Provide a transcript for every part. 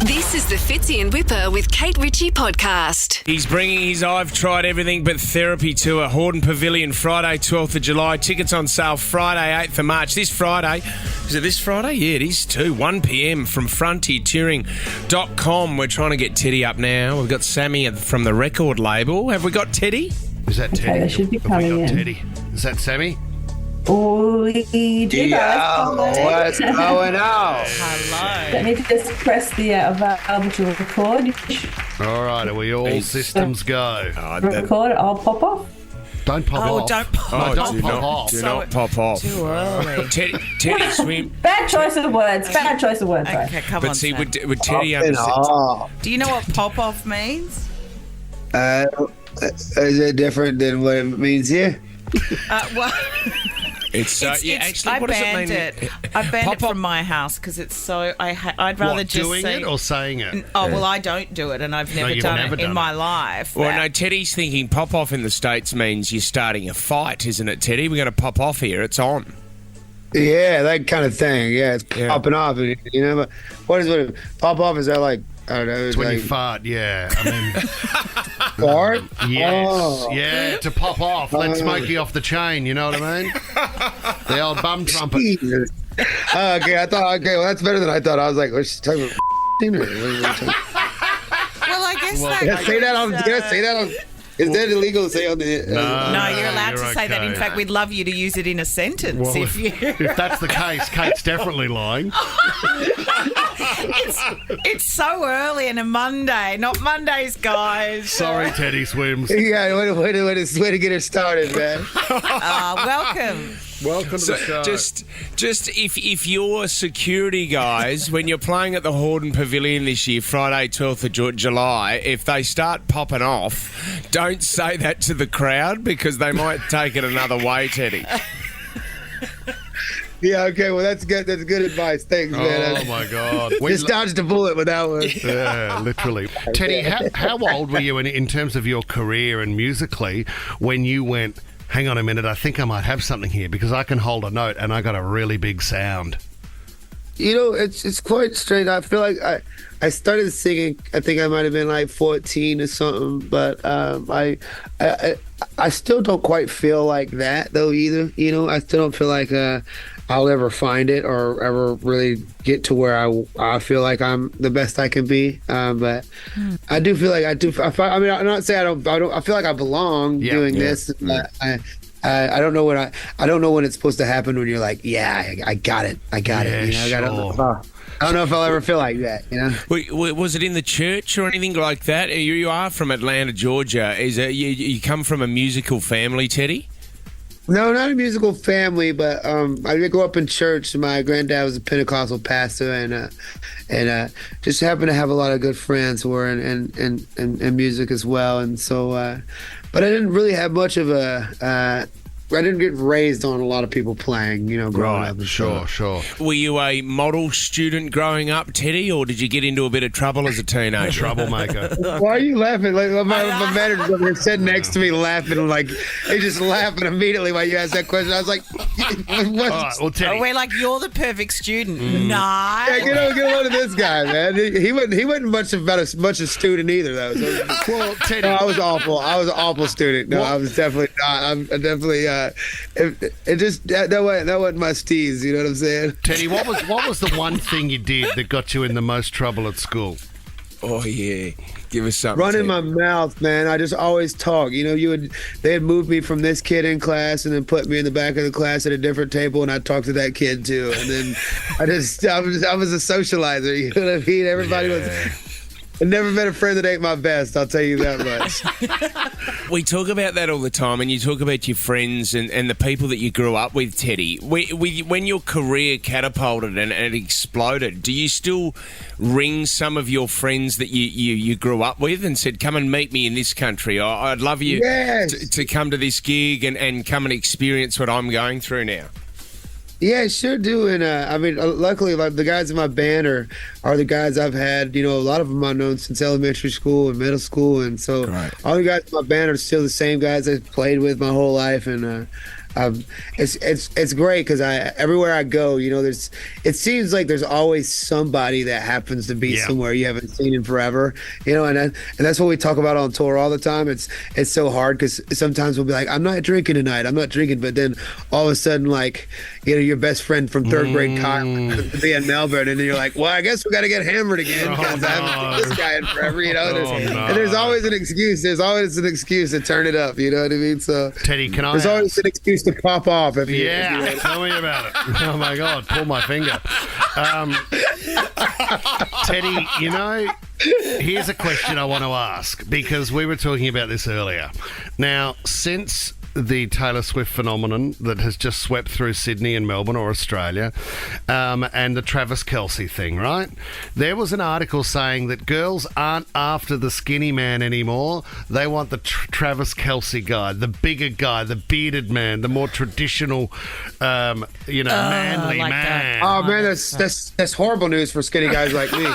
This is the Fitzy and Whipper with Kate Ritchie podcast. He's bringing his I've Tried Everything But Therapy tour, Hordern Pavilion, Friday, 12th of July. Tickets on sale Friday, 8th of March. This Friday, is it this Friday? Yeah, it is too. 1 p.m. from frontiertouring.com. We're trying to get Teddy up now. We've got Sammy from the record label. Have we got Teddy? Is that Teddy? They should be coming in. Teddy. Is that Sammy? Oh, we do, guys. What's going on? Hello. Let me just press the available to record. All right, are we all systems go? Record it, I'll pop off. Don't pop off. Don't pop off. Do not pop off. Too early. Teddy swim. Bad choice of words. Bad choice of words. Sorry. Okay, come But on, see, Sam. would Teddy understand? Do you know what pop-off means? Is it different than what it means here? Well, It's actually, what does it mean? I banned it from my house because it's so. I'd rather What, just doing say it or saying it? Oh well, I don't do it, and I've never you've done never it done in it. my life. Well, no, Teddy's thinking pop off in the States means you're starting a fight, isn't it, Teddy? We're going to pop off here. It's on. Yeah, that kind of thing. Yeah, it's popping off. You know, but what pop off? Is that like, I don't know. It's when you fart, yeah. I mean, fart? yes. Oh. Yeah, to pop off. Let Smokey off the chain, you know what I mean? The old bum trumpet. Jesus. Okay, I thought, well, that's better than I thought. I was like, let's talk about Well, I guess that. Can I say that on? Is that illegal to say on the? No, you're allowed you're to say that. In okay. fact, we'd love you to use it in a sentence Well, if you. if that's the case, Kate's definitely lying. It's so early on a Monday, not Mondays, guys. Sorry, Teddy Swims. Yeah, way to get it started, man. Welcome. Welcome to the show. Just if you're security guys, when you're playing at the Hordern Pavilion this year, Friday, 12th of July, if they start popping off, don't say that to the crowd because they might take it another way, Teddy. Yeah, okay, well, that's good. That's good advice. Thanks, man. Oh, my God. Just dodged a bullet with that one. Yeah, literally. Teddy, how old were you in terms of your career and musically when you went, hang on a minute, I think I might have something here because I can hold a note and I got a really big sound? You know, it's quite strange. I feel like I started singing, I think I might have been like 14 or something, but I still don't quite feel like that, though, either. You know, I still don't feel like I'll ever find it or ever really get to where I feel like I'm the best I can be. But I do feel like I mean, I'm not saying I feel like I belong doing this. But I don't know I don't know when it's supposed to happen when you're like, I got it. You know, sure. I don't know if I'll ever feel like that, you know? Was it in the church or anything like that? You are from Atlanta, Georgia. Is it you come from a musical family, Teddy? No, not a musical family, but I grew up in church. My granddad was a Pentecostal pastor, and just happened to have a lot of good friends who were in music as well. And so, but I didn't really have much of I didn't get raised on a lot of people playing, you know, growing up. Sure. Were you a model student growing up, Teddy, or did you get into a bit of trouble as a teenager? Troublemaker. Why are you laughing? Like my manager's over here sitting next to me laughing, like he's just laughing immediately while you asked that question. I was like, what? All right, well, Teddy. We're like, you're the perfect student. No. Yeah, get a load of this guy, man. He wasn't much a student either, though. So, Well, Teddy. no, I was awful. I was an awful student. No, I was definitely not. I'm definitely. It just that wasn't my steez. You know what I'm saying? Teddy, what was the one thing you did that got you in the most trouble at school? Oh, yeah. Give us something. Running Teddy. my mouth, man. I just always talk. You know, they'd move me from this kid in class and then put me in the back of the class at a different table, and I'd talk to that kid too. And then I was a socializer. You know what I mean? Everybody was. I never met a friend that ain't my best, I'll tell you that much. We talk about that all the time, and you talk about your friends and the people that you grew up with, Teddy. When your career catapulted and it exploded, do you still ring some of your friends that you grew up with and said, come and meet me in this country? I'd love you to come to this gig and come and experience what I'm going through now. Yeah, sure do. And I mean, luckily, like the guys in my band are the guys I've had. You know, a lot of them I've known since elementary school and middle school, and so all the guys in my band are still the same guys I've played with my whole life. And it's great because everywhere I go, it seems like there's always somebody that happens to be somewhere you haven't seen in forever, and that's what we talk about on tour all the time. It's so hard because sometimes we'll be like, I'm not drinking tonight, but then all of a sudden, like, your best friend from third grade Kyle to be in Melbourne, and then you're like, well, I guess we got to get hammered again because I haven't seen this guy in forever, And there's always an excuse. There's always an excuse to turn it up. You know what I mean? So Teddy, there's always an excuse to pop off. If you tell me about it. Oh my God, pull my finger. Teddy, here's a question I want to ask because we were talking about this earlier. Now, since the Taylor Swift phenomenon that has just swept through Sydney and Melbourne or Australia, and the Travis Kelce thing, right? There was an article saying that girls aren't after the skinny man anymore. They want the Travis Kelce guy, the bigger guy, the bearded man, the more traditional, manly like man. that. Oh man, that's horrible news for skinny guys like me.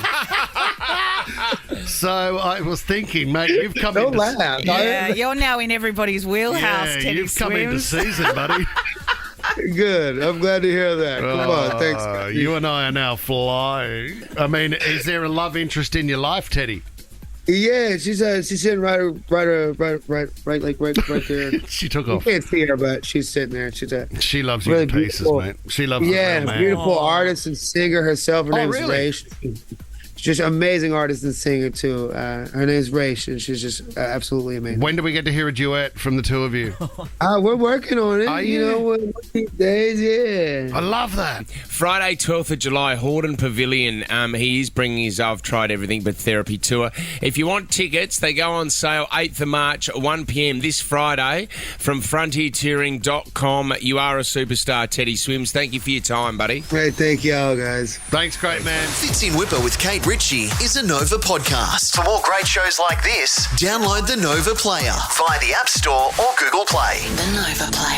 So I was thinking, mate, you've come Don't into... laugh. Yeah, you're now in everybody's wheelhouse, Yeah, Teddy you've come into Swims. season, buddy. Good. I'm glad to hear that. Come on, thanks. Guys. You and I are now flying. I mean, is there a love interest in your life, Teddy? Yeah, she's sitting right there. She took You off. can't see her, but she's sitting there. She loves you really to pieces, beautiful. mate. She loves you, man. beautiful artist and singer herself. Her name's really? Ray. She's just an amazing artist and singer too. Her name's Ray, and she's just absolutely amazing. When do we get to hear a duet from the two of you? We're working on it. Are you? One of these days, yeah. I love that. Friday, 12th of July, Hordern Pavilion. He is bringing his I've Tried Everything But Therapy tour. If you want tickets, they go on sale 8th of March, 1 p.m. this Friday from frontiertouring.com. You are a superstar, Teddy Swims. Thank you for your time, buddy. Hey, thank y'all, guys. Thanks, great man. Fits in Whipper with Kate Ritchie is a Nova podcast. For more great shows like this, download the Nova Player via the App Store or Google Play. The Nova Player.